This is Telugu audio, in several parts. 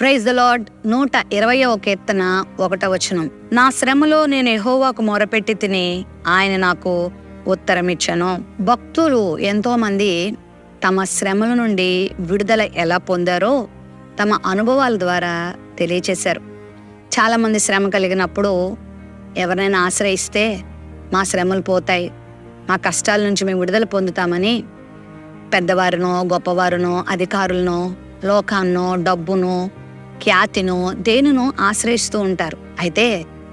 Praise the Lord. 120వ కీర్తన 1వ వచనం. నా శ్రమలో నేను యెహోవాకు మొరపెట్టి తిని ఆయన నాకు ఉత్తరమిచ్చెను. భక్తులు ఎంతో మంది తమ శ్రమల నుండి విడుదల ఎలా పొందారో తమ అనుభవాల ద్వారా తెలియచేశారు. చాలా మంది శ్రమ కలిగినప్పుడు ఎవరైనా ఆశ్రయిస్తే మా శ్రమలు పోతాయి, మా కష్టాల నుంచి మేము విడుదల పొందుతామని పెద్దవారినో గొప్పవారినో అధికారులనో లోకాన్నో డబ్బునో ఖ్యాతినో దేనినో ఆశ్రయిస్తూ ఉంటారు. అయితే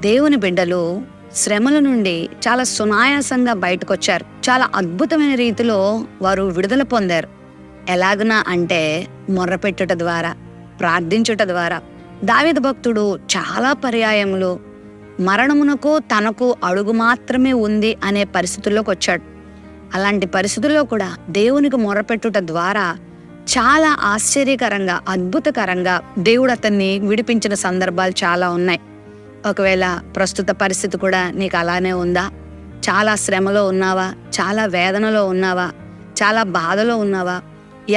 దేవుని బిడ్డలు శ్రమల నుండి చాలా సునాయాసంగా బయటకొచ్చారు. చాలా అద్భుతమైన రీతిలో వారు విడుదల పొందారు. ఎలాగునా అంటే మొర్రపెట్టుట ద్వారా, ప్రార్థించుట ద్వారా. దావీదు భక్తుడు చాలా పర్యాయములు మరణమునకు తనకు అడుగు మాత్రమే ఉంది అనే పరిస్థితుల్లోకి వచ్చాడు. అలాంటి పరిస్థితుల్లో కూడా దేవునికి మొరపెట్టుట ద్వారా చాలా ఆశ్చర్యకరంగా అద్భుతకరంగా దేవుడు అతన్ని విడిపించిన సందర్భాలు చాలా ఉన్నాయి. ఒకవేళ ప్రస్తుత పరిస్థితి కూడా నీకు అలానే ఉందా? చాలా శ్రమలో ఉన్నావా? చాలా వేదనలో ఉన్నావా? చాలా బాధలో ఉన్నావా?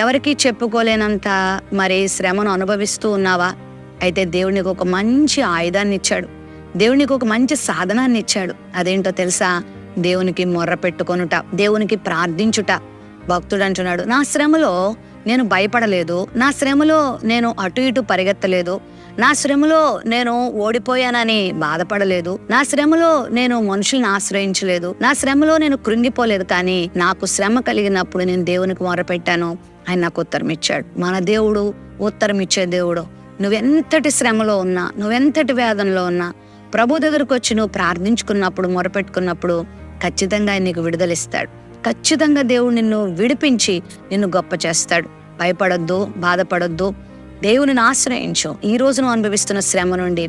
ఎవరికీ చెప్పుకోలేనంత మరి శ్రమను అనుభవిస్తూ ఉన్నావా? అయితే దేవునికి ఒక మంచి ఆయుధాన్ని ఇచ్చాడు. దేవునికి ఒక మంచి సాధనాన్ని ఇచ్చాడు. అదేంటో తెలుసా? దేవునికి మొర్ర పెట్టుకొనుట, దేవునికి ప్రార్థించుట. భక్తుడు అంటున్నాడు, నా శ్రమలో నేను భయపడలేదు, నా శ్రమలో నేను అటు ఇటు పరిగెత్తలేదు, నా శ్రమలో నేను ఓడిపోయానని బాధపడలేదు, నా శ్రమలో నేను మనుషుల్ని ఆశ్రయించలేదు, నా శ్రమలో నేను కృంగిపోలేదు. కానీ నాకు శ్రమ కలిగినప్పుడు నేను దేవునికి మొరపెట్టాను, ఆయన నాకు ఉత్తరం ఇచ్చాడు. మన దేవుడు ఉత్తరం ఇచ్చే దేవుడు. నువ్వెంతటి శ్రమలో ఉన్నా, నువ్వెంతటి వేదనలో ఉన్నా ప్రభు దగ్గరకు వచ్చి నువ్వు ప్రార్థించుకున్నప్పుడు, మొరపెట్టుకున్నప్పుడు ఖచ్చితంగా ఆయన నీకు విడుదలిస్తాడు. ఖచ్చితంగా దేవుడు నిన్ను విడిపించి నిన్ను గొప్ప చేస్తాడు. భయపడొద్దు, బాధపడొద్దు, దేవుని ఆశ్రయించు. ఈ రోజు నువ్వు అనుభవిస్తున్న శ్రమ నుండి,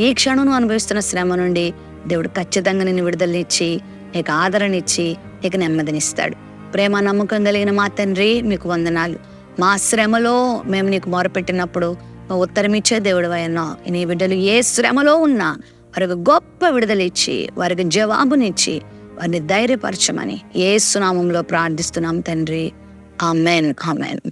ఈ క్షణం నువ్వు అనుభవిస్తున్న శ్రమ నుండి దేవుడు ఖచ్చితంగా నిన్ను విడుదలనిచ్చి, నీకు ఆదరణిచ్చి, నీకు నెమ్మదినిస్తాడు. ప్రేమ నమ్మకం కలిగిన మా తండ్రి, మీకు వందనాలు. మా శ్రమలో మేము నీకు మొరపెట్టినప్పుడు నువ్వు ఉత్తరం ఇచ్చే దేవుడు అయినా. నీ బిడ్డలు ఏ శ్రమలో ఉన్నా వారికి గొప్ప విడుదలిచ్చి, వారికి జవాబునిచ్చి, వారిని ధైర్యపరచమని యేసు నామములో ప్రార్థిస్తున్నాం తండ్రి. Amen, amen.